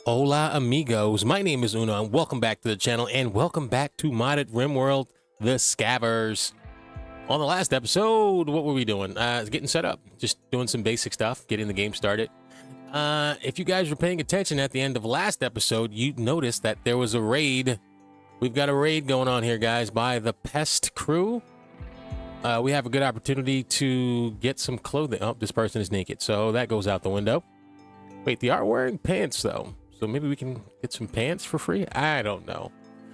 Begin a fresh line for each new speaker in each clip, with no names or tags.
Hola amigos, my name is Uno and welcome back to the channel and welcome back to modded Rimworld, the Scavvers. On the last episode, what were we doing? Getting set up, just doing some basic stuff, getting the game started. If you guys were paying attention at the end of last episode, you noticed that there was a raid. We've got a raid going on here, guys, by the Pest crew. We have a good opportunity to get some clothing. Oh, this person is naked, so that goes out the window. Wait, they are wearing pants, though. So maybe we can get some pants for free? I don't know.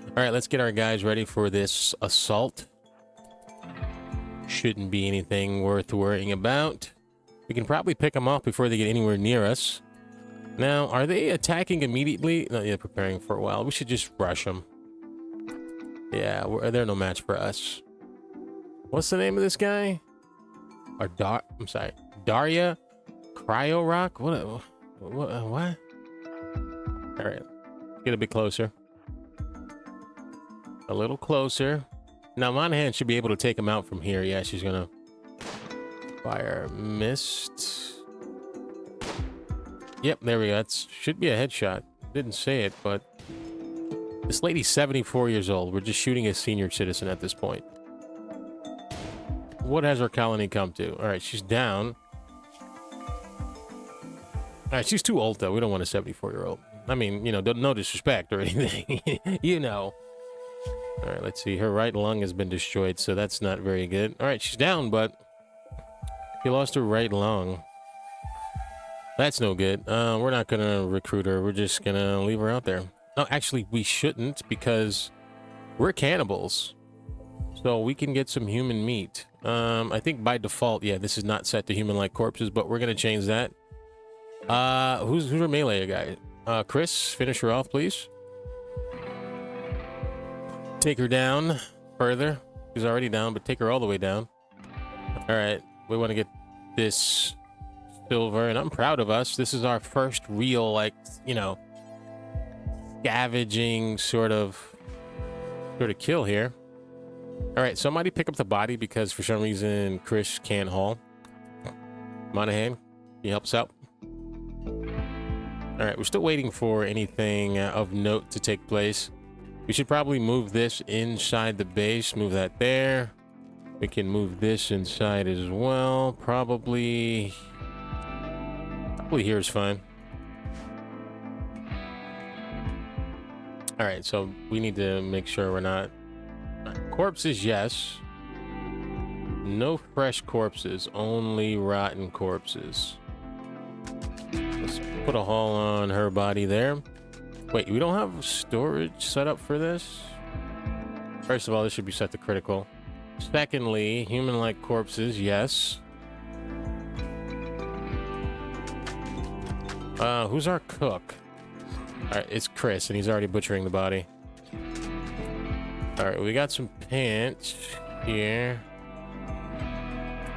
All right, let's get our guys ready for this assault. Shouldn't be anything worth worrying about. We can probably pick them off before they get anywhere near us. Now, are they attacking immediately? No, yeah, preparing for a while. We should just rush them. Yeah, they're no match for us. What's the name of this guy? I'm sorry. Daria Cryo Rock? What? All right, get a bit closer. A little closer. Now, Monahan should be able to take him out from here. Yeah, she's gonna fire mist. Yep, there we go. That should be a headshot. Didn't say it, but this lady's 74 years old. We're just shooting a senior citizen at this point. What has our colony come to? All right, she's down. All right, she's too old, though. We don't want a 74-year-old. I mean, you know, no disrespect or anything. You know. All right, let's see. Her right lung has been destroyed, so that's not very good. All right, she's down, but she lost her right lung. That's no good. We're not going to recruit her. We're just going to leave her out there. No, actually, we shouldn't because we're cannibals. So we can get some human meat. I think by default, yeah, this is not set to human-like corpses, but we're going to change that. Who's our melee guy? Chris, finish her off, please. Take her down further. She's already down, but take her all the way down. All right, we want to get this silver, and I'm proud of us. This is our first real, like, you know, scavenging sort of kill here. All right, somebody pick up the body because for some reason Chris can't haul. Monahan, can you help us out? All right, we're still waiting for anything of note to take place. We should probably move this inside the base. Move that there. We can move this inside as well. Probably here is fine. All right, so we need to make sure we're not... Corpses, yes. No fresh corpses, only rotten corpses. Let's put a haul on her body there. Wait, we don't have storage set up for this? First of all, this should be set to critical. Secondly, human-like corpses, yes. Who's our cook? All right, it's Chris, and he's already butchering the body. All right, we got some pants here.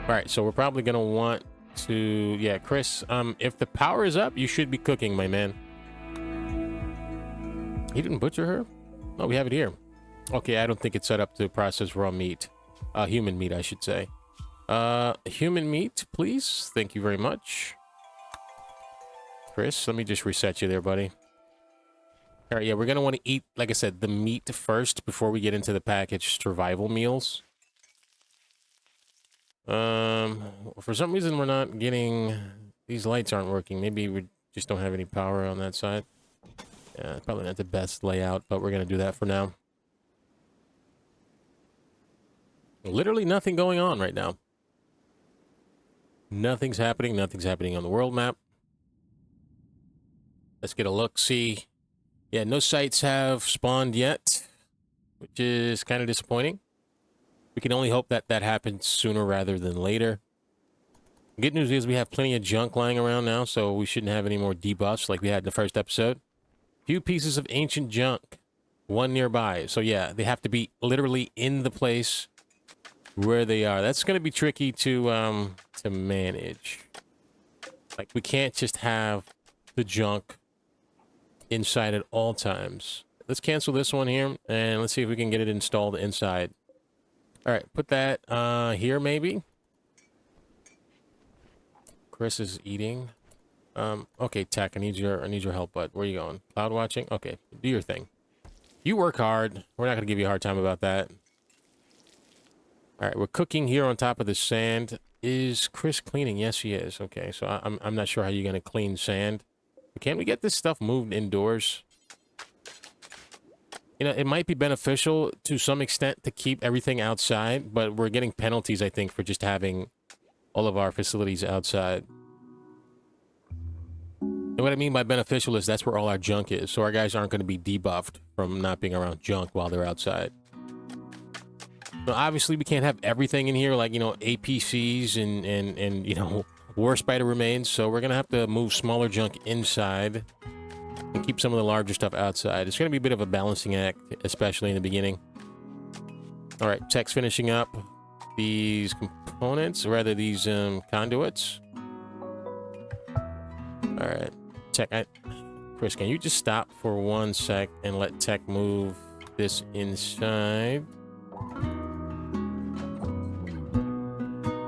All right, so we're probably gonna want to... Yeah, Chris, if the power is up, you should be cooking, my man. He didn't butcher her? No, we have it here. Okay, I don't think it's set up to process raw meat. Human meat, I should say. Human meat, please. Thank you very much. Chris, let me just reset you there, buddy. All right, yeah, we're going to want to eat, like I said, the meat first before we get into the packaged survival meals. For some reason, we're not getting... These lights aren't working. Maybe we just don't have any power on that side. Yeah, probably not the best layout, but we're going to do that for now. Literally nothing going on right now. Nothing's happening. Nothing's happening on the world map. Let's get a look-see. Yeah, no sites have spawned yet, which is kind of disappointing. We can only hope that that happens sooner rather than later. Good news is we have plenty of junk lying around now, so we shouldn't have any more debuffs like we had in the first episode. Few pieces of ancient junk, one nearby. So yeah, they have to be literally in the place where they are. That's going to be tricky to manage. Like, we can't just have the junk inside at all times. Let's cancel this one here, and let's see if we can get it installed inside. All right, put that here maybe. Chris is eating. Okay, Tech, I need your help, bud. Where are you going? Cloud watching? Okay, do your thing. You work hard. We're not gonna give you a hard time about that. All right, we're cooking here on top of the sand. Is Chris cleaning? Yes, he is. Okay, so I'm not sure how you're gonna clean sand. But can we get this stuff moved indoors? You know, it might be beneficial to some extent to keep everything outside, but we're getting penalties, I think, for just having all of our facilities outside. And what I mean by beneficial is that's where all our junk is. So our guys aren't going to be debuffed from not being around junk while they're outside. So obviously we can't have everything in here, like, you know, APCs and you know, war spider remains. So we're going to have to move smaller junk inside and keep some of the larger stuff outside. It's going to be a bit of a balancing act, especially in the beginning. All right, Tech's finishing up these components, or rather these conduits. All right, Tech, Chris, can you just stop for 1 sec and let Tech move this inside?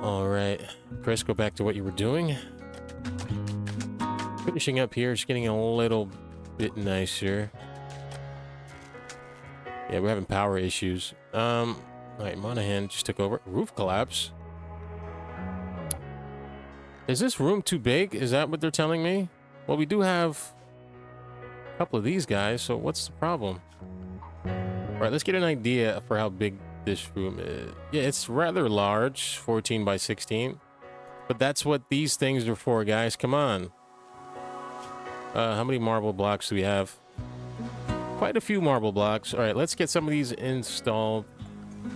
All right, Chris, go back to what you were doing. Finishing up here, it's getting a little bit nicer. Yeah, we're having power issues. All right, Monahan just took over. Roof collapse. Is this room too big? Is that what they're telling me? Well, we do have a couple of these guys, so what's the problem? All right, let's get an idea for how big this room is. Yeah, it's rather large, 14 by 16. But that's what these things are for, guys. Come on. How many marble blocks do we have? Quite a few marble blocks. All right, let's get some of these installed.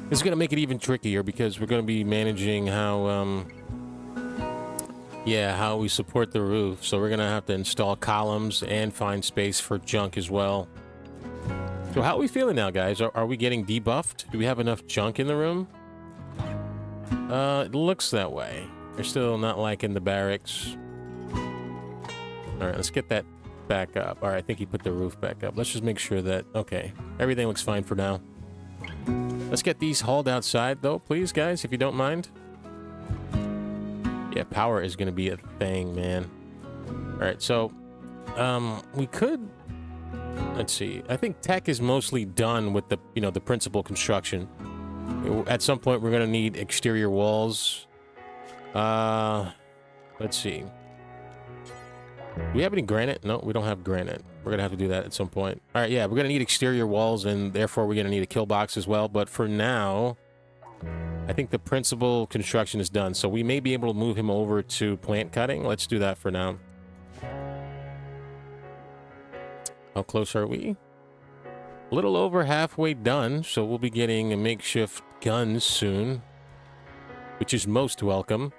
This is going to make it even trickier because we're going to be managing how, how we support the roof. So we're going to have to install columns and find space for junk as well. So how are we feeling now, guys? Are we getting debuffed? Do we have enough junk in the room? It looks that way. They're still not liking the barracks. All right, let's get that back up. All right, I think he put the roof back up. Let's just make sure that, okay, everything looks fine for now. Let's get these hauled outside, though, please, guys, if you don't mind. Yeah, power is going to be a thing, man. All right, so we could, let's see. I think Tech is mostly done with the, you know, the principal construction. At some point, we're going to need exterior walls. Let's see. Do we have any granite? No, we don't have granite. We're going to have to do that at some point. All right, yeah, we're going to need exterior walls, and therefore we're going to need a kill box as well. But for now, I think the principal construction is done. So we may be able to move him over to plant cutting. Let's do that for now. How close are we? A little over halfway done, so we'll be getting a makeshift guns soon, which is most welcome.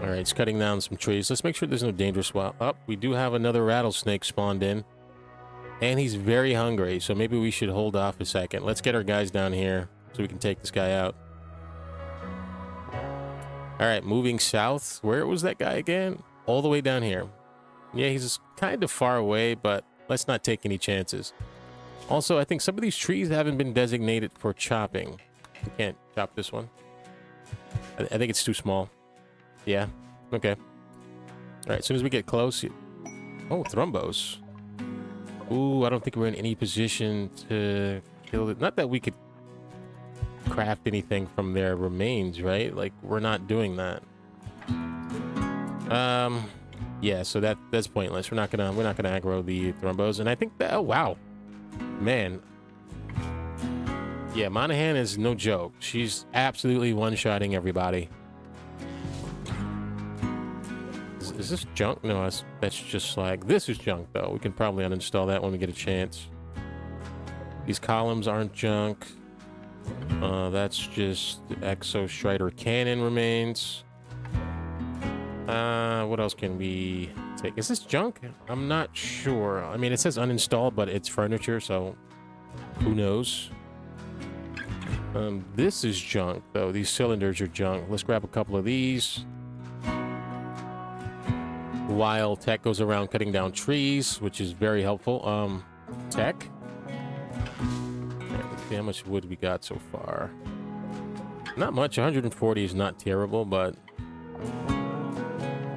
All right, it's cutting down some trees. Let's make sure there's no dangerous wild. Oh, we do have another rattlesnake spawned in. And he's very hungry, so maybe we should hold off a second. Let's get our guys down here so we can take this guy out. All right, moving south. Where was that guy again? All the way down here. Yeah, he's kind of far away, but let's not take any chances. Also, I think some of these trees haven't been designated for chopping. We can't chop this one. I think it's too small. Yeah, okay. All right, as soon as we get close... Oh, thrombos. Ooh, I don't think we're in any position to kill it. Not that we could craft anything from their remains, right? Like, we're not doing that. Yeah, so that's pointless. We're not gonna aggro the thrombos. And I think that... Oh, wow. Man. Yeah, Monahan is no joke. She's absolutely one-shotting everybody. Is this junk? No, that's just like... This is junk, though. We can probably uninstall that when we get a chance. These columns aren't junk. That's just the Exo Strider cannon remains. What else can we take? Is this junk? I'm not sure. I mean, it says uninstall, but it's furniture, so who knows? This is junk, though. These cylinders are junk. Let's grab a couple of these. While Tech goes around cutting down trees, which is very helpful. Tech? Let's see how much wood we got so far. Not much. 140 is not terrible, but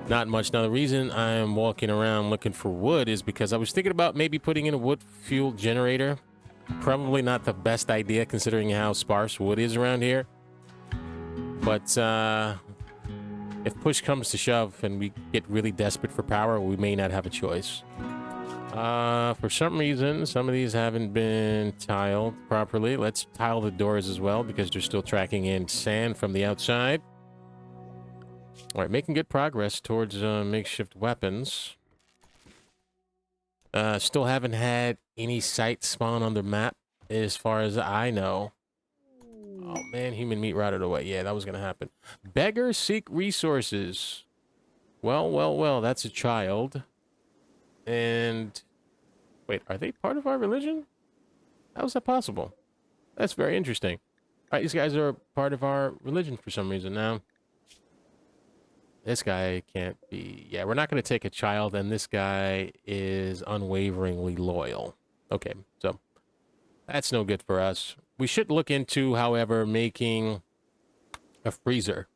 not much. Now, the reason I'm walking around looking for wood is because I was thinking about maybe putting in a wood fuel generator. Probably not the best idea considering how sparse wood is around here. But if push comes to shove and we get really desperate for power, we may not have a choice. For some reason, some of these haven't been tiled properly. Let's tile the doors as well because they're still tracking in sand from the outside. All right, making good progress towards makeshift weapons. Still haven't had any sites spawn on the map as far as I know. Oh man, human meat rotted away. Yeah, that was gonna happen. Beggars seek resources. Well, well, well, that's a child. And wait, are they part of our religion? How is that possible? That's very interesting. All right, these guys are part of our religion for some reason now. This guy can't be... Yeah, we're not going to take a child, and this guy is unwaveringly loyal. Okay, so that's no good for us. We should look into, however, making a freezer.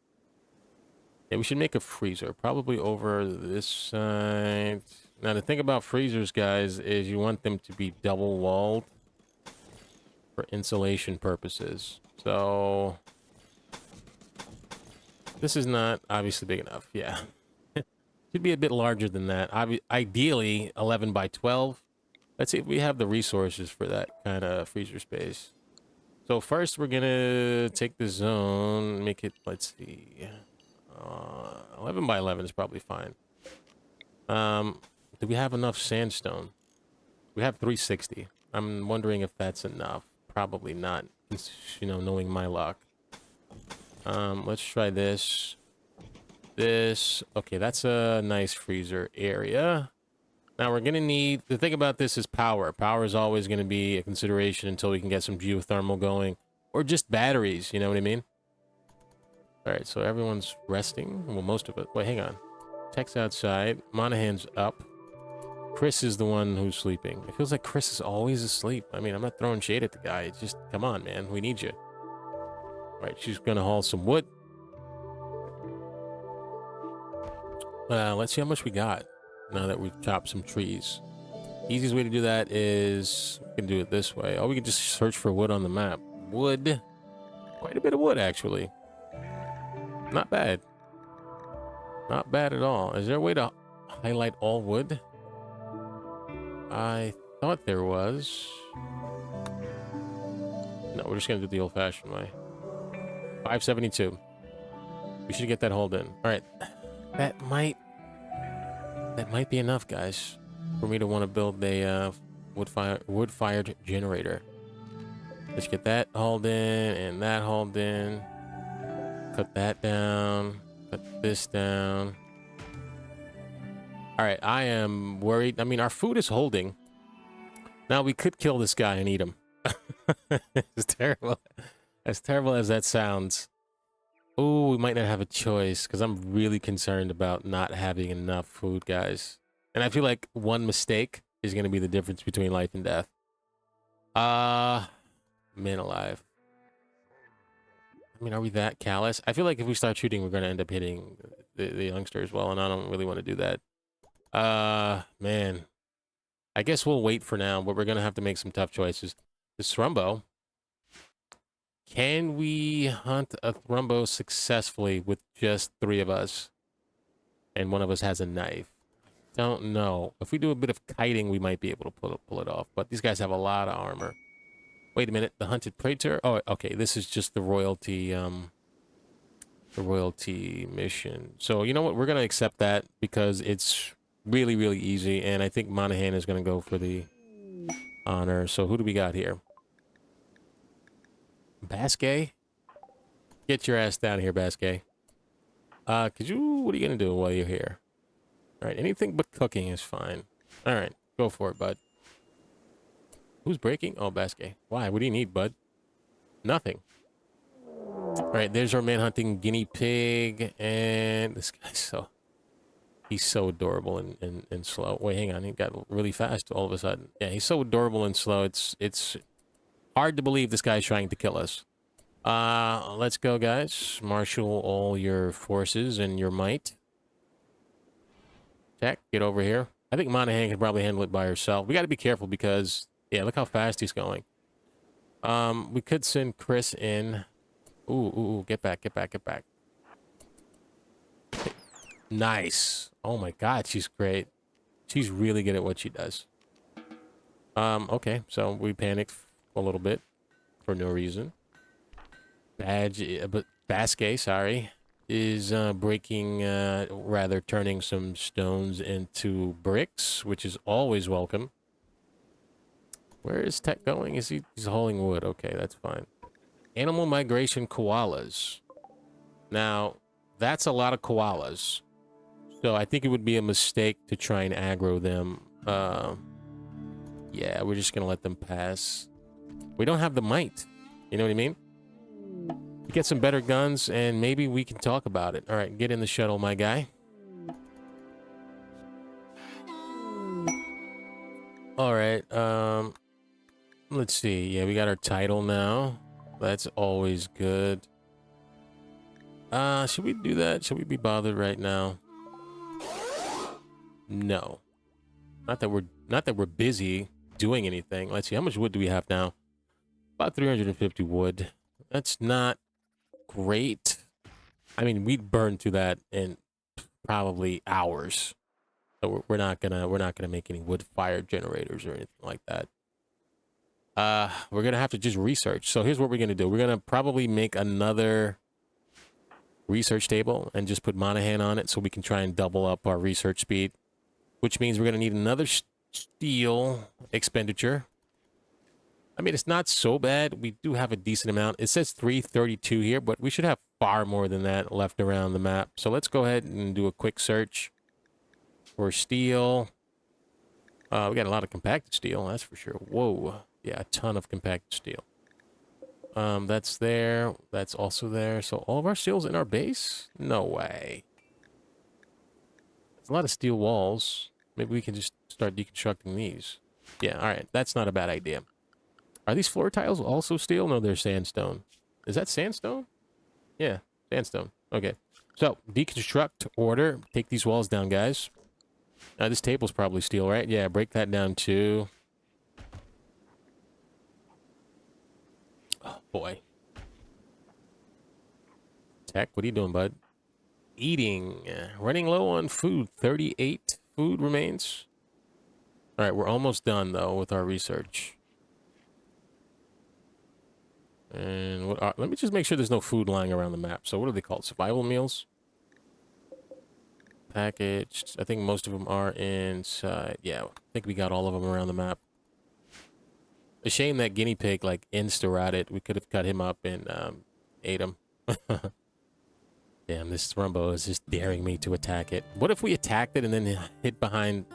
Yeah, we should make a freezer, probably over this side. Now, the thing about freezers, guys, is you want them to be double-walled for insulation purposes. So... this is not obviously big enough. Yeah. Should be a bit larger than that. Ideally, 11 by 12. Let's see if we have the resources for that kind of freezer space. So first, we're going to take the zone, make it, let's see. 11 by 11 is probably fine. Do we have enough sandstone? We have 360. I'm wondering if that's enough. Probably not, you know, knowing my luck. Let's try this. This. Okay, that's a nice freezer area. Now we're gonna need... the thing about this is power. Power is always gonna be a consideration until we can get some geothermal going. Or just batteries, you know what I mean? Alright, so everyone's resting. Well, most of it. Wait, hang on. Tech's outside. Monahan's up. Chris is the one who's sleeping. It feels like Chris is always asleep. I mean, I'm not throwing shade at the guy. It's just, come on, man. We need you. Right, she's gonna haul some wood. Let's see how much we got now that we've chopped some trees. Easiest way to do that is we can do it this way. Oh, we can just search for wood on the map. Wood. Quite a bit of wood, actually. Not bad. Not bad at all. Is there a way to highlight all wood? I thought there was. No, we're just gonna do it the old-fashioned way. 572. We should get that hauled in. All right, that might be enough, guys, for me to want to build a wood-fired generator. Let's get that hauled in and that hauled in. Cut that down. Cut this down. All right, I am worried. I mean, our food is holding. Now we could kill this guy and eat him. It's terrible. As terrible as that sounds. Oh, we might not have a choice because I'm really concerned about not having enough food, guys. And I feel like one mistake is going to be the difference between life and death. Man alive. I mean, are we that callous? I feel like if we start shooting, we're going to end up hitting the youngster as well, and I don't really want to do that. Man. I guess we'll wait for now, but we're going to have to make some tough choices. The Thrumbo. Can we hunt a Thrumbo successfully with just 3 of us? And one of us has a knife. Don't know. If we do a bit of kiting, we might be able to pull it off. But these guys have a lot of armor. Wait a minute. The hunted praetor? Oh, okay. This is just the royalty mission. So, you know what? We're going to accept that because it's really, really easy. And I think Monahan is going to go for the honor. So who do we got here? Basquet? Get your ass down here, Basquet. What are you gonna do while you're here? Alright, anything but cooking is fine. Alright, go for it, bud. Who's breaking? Oh, Basquet. Why? What do you need, bud? Nothing. Alright, there's our man-hunting guinea pig, and this guy's he's so adorable and slow. Wait, hang on, he got really fast all of a sudden. Yeah, he's so adorable and slow, it's hard to believe this guy's trying to kill us. Let's go, guys. Marshal all your forces and your might. Tech, get over here. I think Monahan can probably handle it by herself. We got to be careful because, yeah, look how fast he's going. We could send Chris in. Ooh, get back, get back, get back. Nice. Oh my God, she's great. She's really good at what she does. Okay, so we panicked a little bit for no reason. But Basque, sorry, is breaking, rather turning some stones into bricks, which is always welcome. Where is Tech going? He's hauling wood. Okay, that's fine. Animal migration koalas. Now, that's a lot of koalas. So I think it would be a mistake to try and aggro them. Yeah, we're just going to let them pass. We don't have the might. You know what I mean? We get some better guns, and maybe we can talk about it. All right, get in the shuttle, my guy. All right, let's see. Yeah, we got our title now. That's always good. Should we do that? Should we be bothered right now? No. Not that we're busy doing anything. Let's see. How much wood do we have now? About 350 wood. That's not great. I mean, we'd burn through that in probably hours. So we're not gonna make any wood fire generators or anything like that. We're gonna have to just research. So here's what we're gonna do. We're gonna probably make another research table and just put Monahan on it so we can try and double up our research speed, which means we're gonna need another steel expenditure. I mean, it's not so bad. We do have a decent amount. It says 332 here, but we should have far more than that left around the map. So let's go ahead and do a quick search for steel. We got a lot of compacted steel, that's for sure. Whoa. Yeah, a ton of compacted steel. That's there. That's also there. So all of our steel's in our base? No way. It's a lot of steel walls. Maybe we can just start deconstructing these. Yeah, all right. That's not a bad idea. Are these floor tiles also steel? No, they're sandstone. Is that sandstone? Yeah, sandstone. Okay. So, deconstruct, order. Take these walls down, guys. This table's probably steel, right? Yeah, break that down too. Oh, boy. Tech, what are you doing, bud? Eating. Running low on food. 38 food remains. All right, we're almost done, though, with our research. And let me just make sure there's no food lying around the map. So what are they called? Survival meals? Packaged. I think most of them are inside. Yeah, I think we got all of them around the map. A shame that guinea pig, like, insta-rotted. We could have cut him up and ate him. Damn, this Thrumbo is just daring me to attack it. What if we attacked it and then hid behind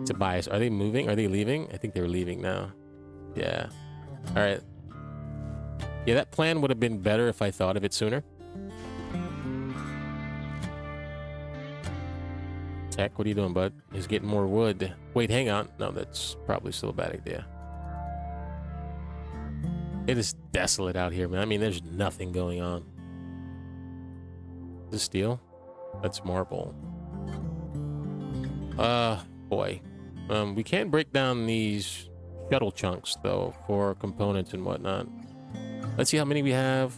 Tobias? Are they moving? Are they leaving? I think they're leaving now. Yeah. All right. Yeah, that plan would have been better if I thought of it sooner. Tech, what are you doing, bud? He's getting more wood. Wait, hang on. No, that's probably still a bad idea. It is desolate out here, man. I mean, there's nothing going on. Is this steel? That's marble. Boy. We can break down these shuttle chunks, though, for components and whatnot. Let's see how many we have.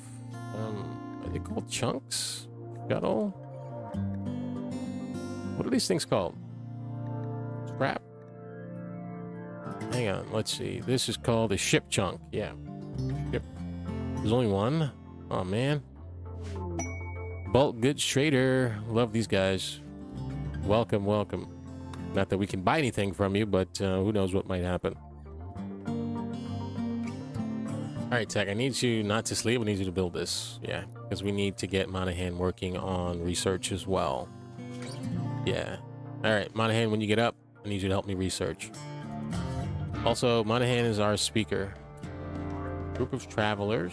Are they called chunks? Shuttle? What are these things called? Scrap? Hang on, let's see. This is called a ship chunk. Yeah. Ship. There's only one? Oh, man. Bulk goods trader. Love these guys. Welcome, welcome. Not that we can buy anything from you, but who knows what might happen. All right, Tech, I need you not to sleep. I need you to build this. Yeah, because we need to get Monahan working on research as well. Yeah. All right, Monahan, when you get up, I need you to help me research. Also, Monahan is our speaker. Group of travelers.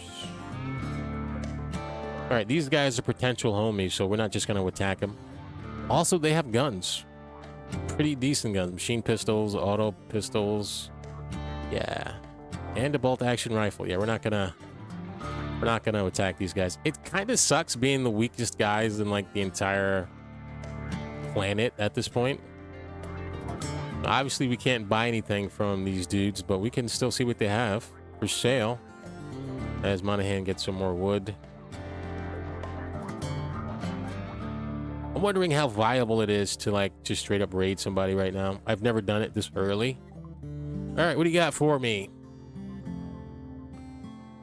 All right, these guys are potential homies, so we're not just going to attack them. Also, they have guns. Pretty decent guns. Machine pistols, auto pistols. Yeah. And a bolt-action rifle. Yeah, we're not gonna We're not going to attack these guys. It kind of sucks being the weakest guys in like the entire planet at this point. Obviously, we can't buy anything from these dudes, but we can still see what they have for sale. As Monahan gets some more wood. I'm wondering how viable it is to like just straight up raid somebody right now. I've never done it this early. All right, what do you got for me?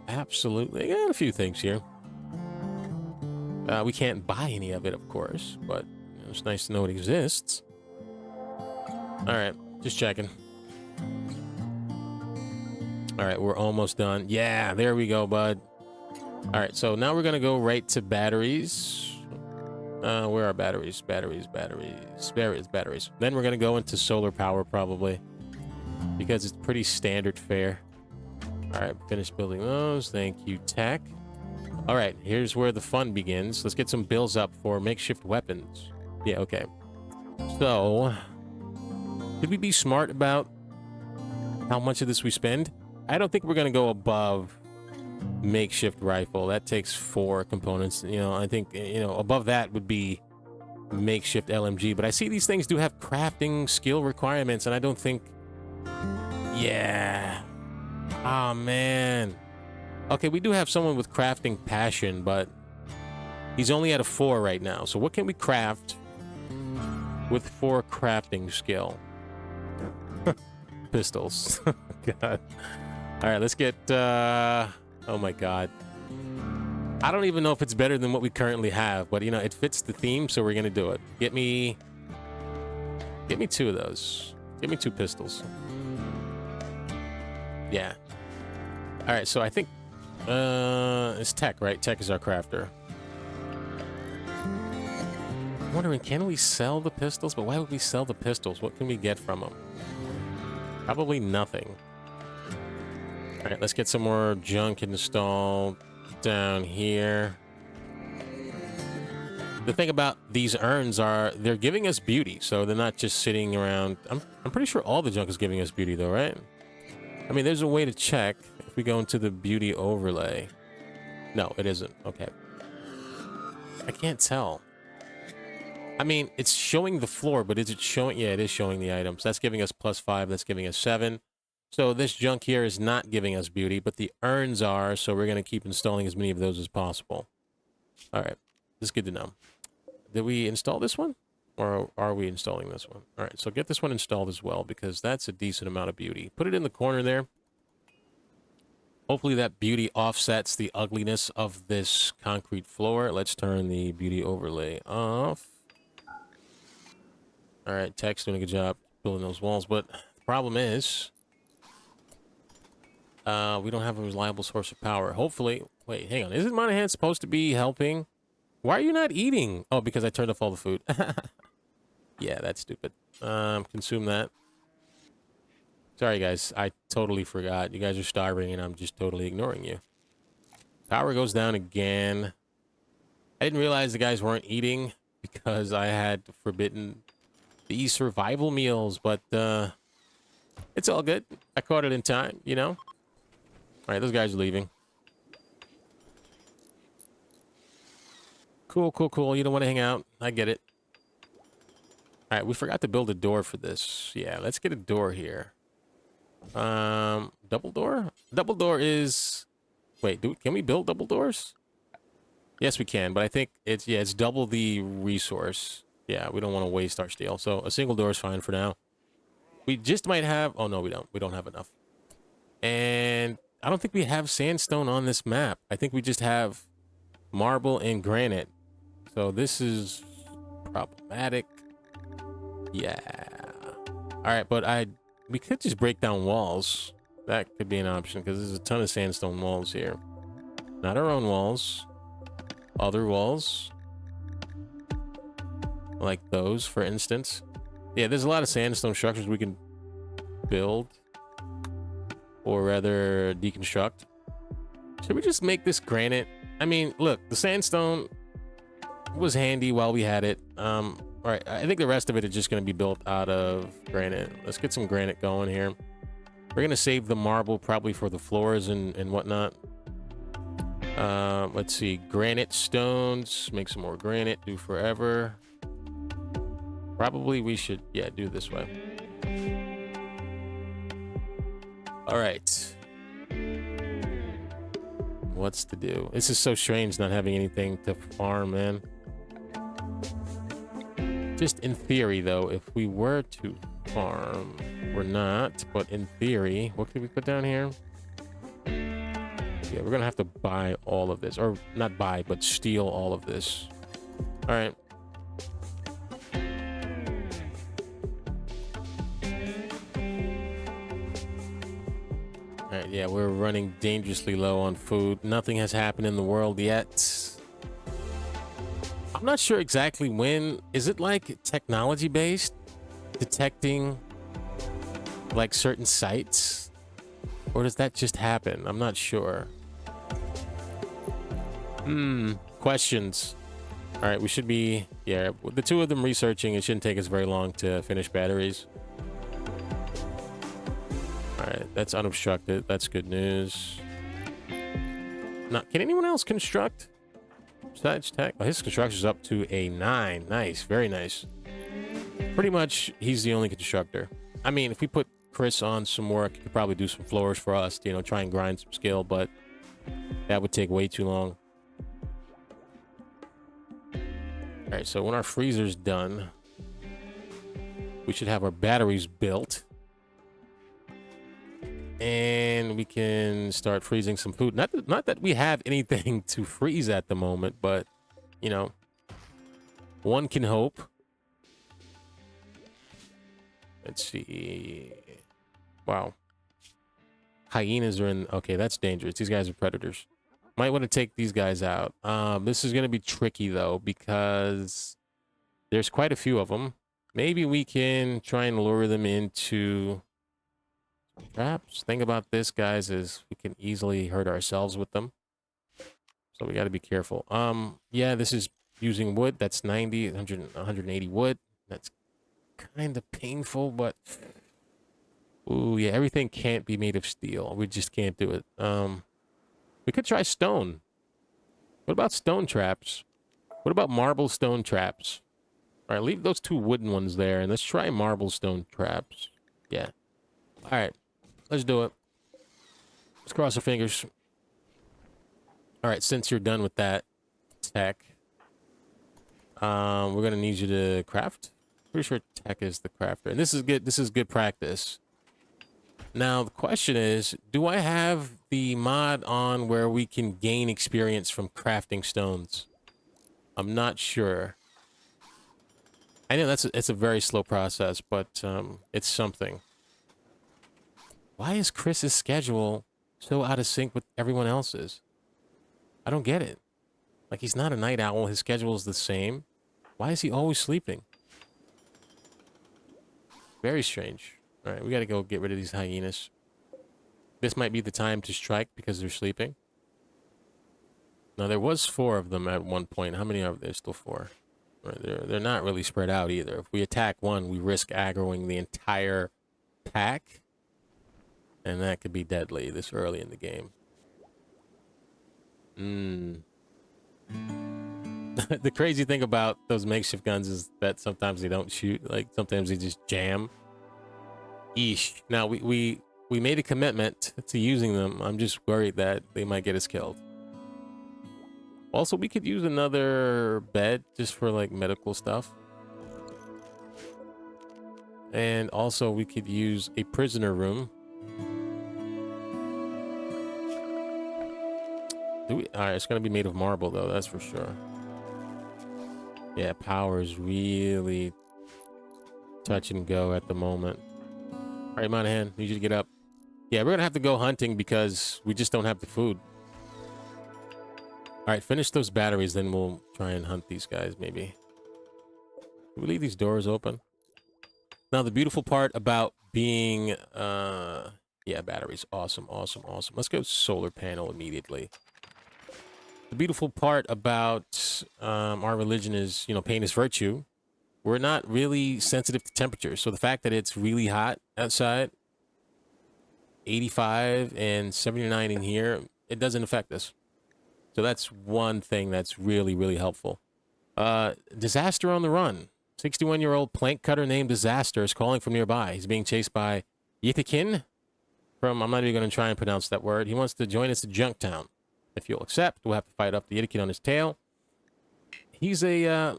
Absolutely. I got a few things here. We can't buy any of it, of course, but it's nice to know it exists. All right, just checking. All right, we're almost done. Yeah, there we go, bud. All right, so now we're going to go right to batteries. Where are batteries? Batteries. Then we're going to go into solar power probably because it's pretty standard fare. All right, finished building those. Thank you, tech. All right, here's where the fun begins. Let's get some bills up for makeshift weapons. Yeah, okay. So, should we be smart about how much of this we spend? I don't think we're going to go above makeshift rifle. That takes 4 components. You know, I think, you know, above that would be makeshift LMG. But I see these things do have crafting skill requirements, and I don't think... Yeah. Oh, man. Okay, we do have someone with crafting passion, but he's only at a 4 right now. So what can we craft with 4 crafting skill? Pistols. God. All right, let's get... oh, my God. I don't even know if it's better than what we currently have, but, you know, it fits the theme, so we're going to do it. Get me 2 of those. Give me 2 pistols. Yeah. All right, so I think it's tech, right? Tech is our crafter. I'm wondering, can we sell the pistols? But why would we sell the pistols? What can we get from them? Probably nothing. All right, let's get some more junk installed down here. The thing about these urns are they're giving us beauty, so they're not just sitting around. I'm pretty sure all the junk is giving us beauty, though, right? I mean, there's a way to check if we go into the beauty overlay. No, it isn't. Okay. I can't tell. I mean, it's showing the floor, but is it showing? Yeah, it is showing the items. That's giving us +5. That's giving us 7. So this junk here is not giving us beauty, but the urns are, so we're going to keep installing as many of those as possible. All right. This is good to know. Did we install this one? Or are we installing this one? All right, so get this one installed as well, because that's a decent amount of beauty. Put it in the corner there. Hopefully that beauty offsets the ugliness of this concrete floor. Let's turn the beauty overlay off. All right, Tech's doing a good job building those walls, but the problem is we don't have a reliable source of power. Hopefully, wait, hang on. Isn't Monahan supposed to be helping? Why are you not eating? Oh, because I turned off all the food. Yeah, that's stupid. Consume that. Sorry, guys. I totally forgot. You guys are starving, and I'm just totally ignoring you. Power goes down again. I didn't realize the guys weren't eating because I had forbidden these survival meals, but it's all good. I caught it in time, you know? All right, those guys are leaving. Cool. You don't want to hang out. I get it. All right, we forgot to build a door for this. Yeah, let's get a door here. Double door? Double door is... Wait, can we build double doors? Yes, we can, but I think it's double the resource. Yeah, we don't want to waste our steel. So a single door is fine for now. We just might have... Oh, no, we don't. We don't have enough. And I don't think we have sandstone on this map. I think we just have marble and granite. So this is problematic. Yeah. All right, but we could just break down walls. That could be an option because there's a ton of sandstone walls here. Not our own walls. Other walls. Like those, for instance. Yeah, there's a lot of sandstone structures we can build. Or rather, deconstruct. Should we just make this granite? I mean, look, the sandstone was handy while we had it. All right, I think the rest of it is just going to be built out of granite. Let's get some granite going here. We're going to save the marble probably for the floors and whatnot. Let's see, granite stones. Make some more granite. Do forever. Probably we should, yeah, do this way. All right. What's to do? This is so strange not having anything to farm, man. Just in theory, though, if we were to farm, we're not, but in theory, what could we put down here? Yeah, we're gonna have to buy all of this, or not buy, but steal all of this. All right. All right, yeah, we're running dangerously low on food. Nothing has happened in the world yet. I'm not sure exactly when. Is it like technology based? Detecting like certain sites? Or does that just happen? I'm not sure. Questions. All right, we should be, yeah, with the two of them researching, it shouldn't take us very long to finish batteries. All right, that's unobstructed. That's good news. Now, can anyone else construct? Besides tech? Oh, his construction's up to a 9. Nice, very nice. Pretty much, he's the only constructor. I mean, if we put Chris on some work, he could probably do some floors for us, you know, try and grind some skill, but that would take way too long. All right, so when our freezer's done, we should have our batteries built. And we can start freezing some food. Not that we have anything to freeze at the moment, but, you know, one can hope. Let's see. Wow. Hyenas are in... Okay, that's dangerous. These guys are predators. Might want to take these guys out. This is going to be tricky, though, because there's quite a few of them. Maybe we can try and lure them into traps. Thing about this, guys, is we can easily hurt ourselves with them. So we got to be careful. Yeah, this is using wood. That's 90, 100, 180 wood. That's kind of painful, but... Ooh, yeah, everything can't be made of steel. We just can't do it. We could try stone. What about stone traps? What about marble stone traps? All right, leave those two wooden ones there, and let's try marble stone traps. Yeah. All right, let's do it. Let's cross our fingers. All right, since you're done with that tech, we're gonna need you to craft. Pretty sure tech is the crafter, and this is good. This is good practice. Now, the question is, do I have the mod on where we can gain experience from crafting stones? I'm not sure. I know it's a very slow process, but it's something. Why is Chris's schedule so out of sync with everyone else's? I don't get it. Like, he's not a night owl. His schedule is the same. Why is he always sleeping? Very strange. All right, we got to go get rid of these hyenas. This might be the time to strike because they're sleeping. Now, there was 4 of them at one point. How many are there? Still 4. Right, they're not really spread out either. If we attack one, we risk aggroing the entire pack. And that could be deadly this early in the game. The crazy thing about those makeshift guns is that sometimes they don't shoot. Like, sometimes they just jam. Eesh. Now, we made a commitment to using them. I'm just worried that they might get us killed. Also, we could use another bed just for, like, medical stuff. And also, we could use a prisoner room. Alright, it's going to be made of marble, though. That's for sure. Yeah, power is really touch and go at the moment. All right, Monahan, need you to get up. Yeah, we're going to have to go hunting because we just don't have the food. All right, finish those batteries, then we'll try and hunt these guys, maybe. Can we leave these doors open? Now, the beautiful part about being... yeah, batteries. Awesome, awesome, awesome. Let's go solar panel immediately. The beautiful part about our religion is, you know, pain is virtue. We're not really sensitive to temperature. So the fact that it's really hot outside, 85 and 79 in here, it doesn't affect us. So that's one thing that's really, really helpful. Disaster on the run. 61-year-old plank cutter named Disaster is calling from nearby. He's being chased by Yitakin from, I'm not even going to try and pronounce that word. He wants to join us at Junktown. If you'll accept, we'll have to fight up the Yitakin on his tail. He's a,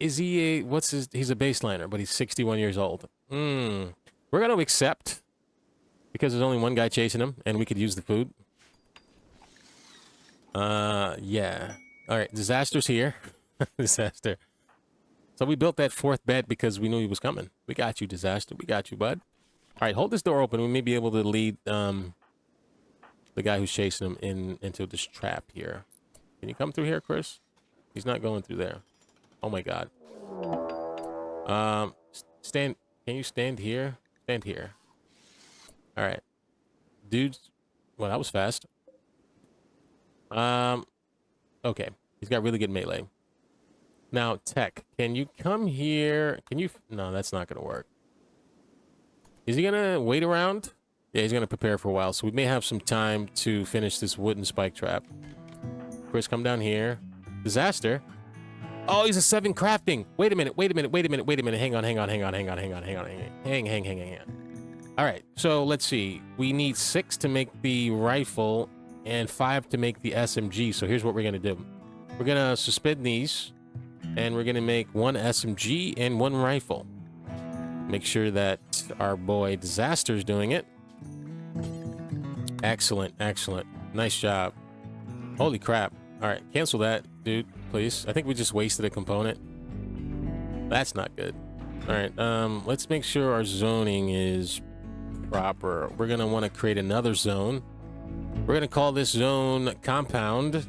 he's a baseliner, but he's 61 years old. We're going to accept because there's only one guy chasing him and we could use the food. Yeah. All right, Disaster's here. Disaster. So we built that fourth bed because we knew he was coming. We got you, Disaster. We got you, bud. All right, hold this door open. We may be able to lead the guy who's chasing him into this trap here. Can you come through here, Chris? He's not going through there. Oh my God. Stand. Can you stand here? Stand here. All right, dudes. Well, that was fast. Okay. He's got really good melee. Now, Tech, can you come here? Can you? No, that's not going to work. Is he going to wait around? Yeah, he's going to prepare for a while. So we may have some time to finish this wooden spike trap. Chris, come down here. Disaster. Oh, he's a 7 crafting. Wait a minute. Hang on. Hang on. All right. So let's see. We need 6 to make the rifle and 5 to make the SMG. So here's what we're going to do. We're going to suspend these. And we're going to make 1 SMG and 1 rifle. Make sure that our boy Disaster's doing it. Excellent. Nice job. Holy crap. All right, cancel that, dude, please. I think we just wasted a component. That's not good. All right, let's make sure our zoning is proper. We're going to want to create another zone. We're going to call this zone Compound.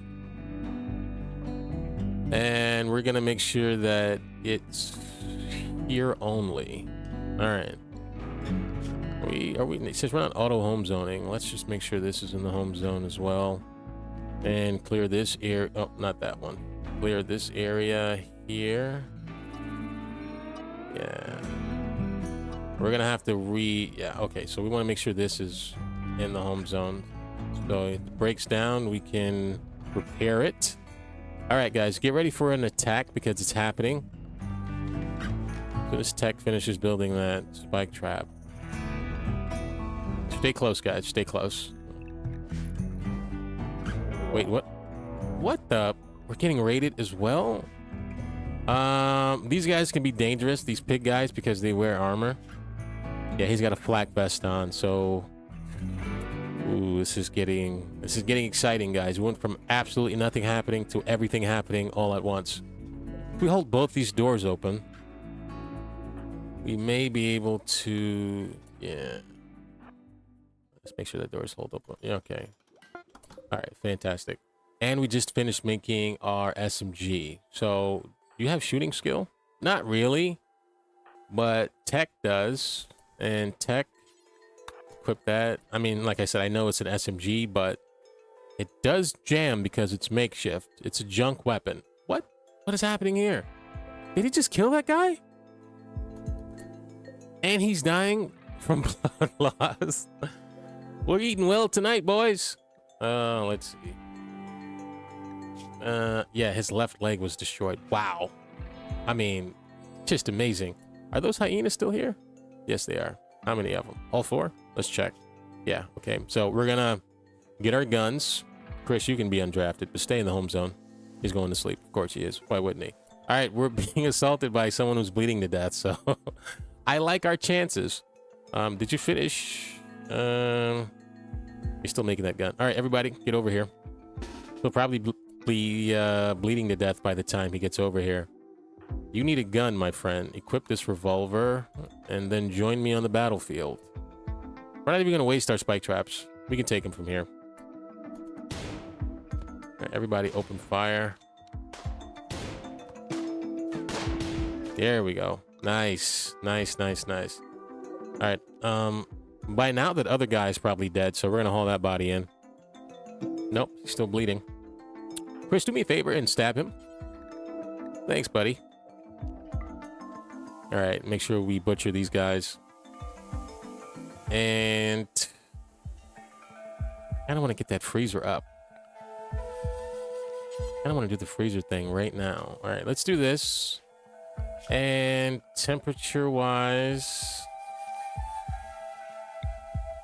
And we're gonna make sure that it's here only. All right. Since we're not auto home zoning, let's just make sure this is in the home zone as well. And clear this area. Oh, not that one. Clear this area here. Yeah. We're gonna have to yeah, okay, so we want to make sure this is in the home zone. So if it breaks down, we can repair it. All right, guys, get ready for an attack because it's happening. So this Tech finishes building that spike trap. Stay close, guys. Stay close. Wait, what? What the? We're getting raided as well? These guys can be dangerous, these pig guys, because they wear armor. Yeah, he's got a flak vest on, so... Ooh, this is getting exciting, guys. We went from absolutely nothing happening to everything happening all at once. If we hold both these doors open, we may be able to... Yeah. Let's make sure the doors hold open. Yeah, okay. All right, fantastic. And we just finished making our SMG. So, do you have shooting skill? Not really, but Tech does. And Tech... Equip that. I mean, like I said, I know it's an SMG, but it does jam because it's makeshift. It's a junk weapon. What is happening here? Did he just kill that guy? And he's dying from blood loss. We're eating well tonight, boys. Let's see. Yeah, his left leg was destroyed. Wow. I mean, just amazing. Are those hyenas still here? Yes, they are. How many of them? All 4? Let's check. Yeah, okay. So we're gonna get our guns. Chris, you can be undrafted, but stay in the home zone. He's going to sleep. Of course he is. Why wouldn't he? All right, we're being assaulted by someone who's bleeding to death, so I like our chances. Did you finish? You're still making that gun. All right, everybody, get over here. He'll probably be bleeding to death by the time he gets over here. You need a gun, my friend. Equip this revolver, and then join me on the battlefield. We're not even going to waste our spike traps. We can take them from here. All right, everybody open fire. There we go. Nice. Nice. All right. By now, that other guy's probably dead, so we're going to haul that body in. Nope, he's still bleeding. Chris, do me a favor and stab him. Thanks, buddy. All right, make sure we butcher these guys. And I don't want to get that freezer up. I don't want to do the freezer thing right now. All right, let's do this. And temperature wise,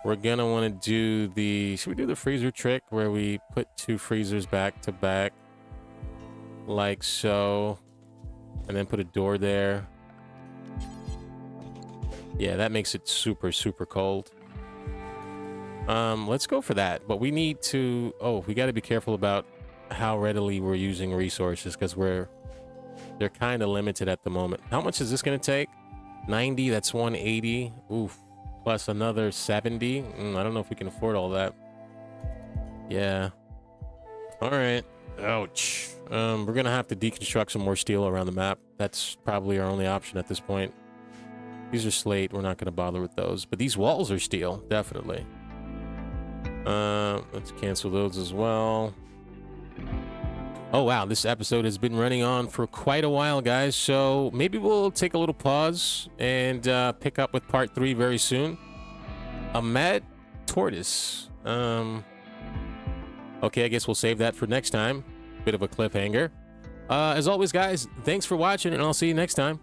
we're gonna want to do the, should we do the freezer trick where we put 2 freezers back to back like so, and then put a door there? Yeah, that makes it super, super cold. Let's go for that. But we need to, oh, we got to be careful about how readily we're using resources, because they're kind of limited at the moment. How much is this going to take? 90, that's 180. Oof. Plus another 70. I don't know if we can afford all that. Yeah. All right. Ouch. We're going to have to deconstruct some more steel around the map. That's probably our only option at this point. These are slate. We're not going to bother with those. But these walls are steel, definitely. Let's cancel those as well. Oh, wow. This episode has been running on for quite a while, guys. So maybe we'll take a little pause and pick up with part 3 very soon. A mad tortoise. Okay, I guess we'll save that for next time. Bit of a cliffhanger. As always, guys, thanks for watching, and I'll see you next time.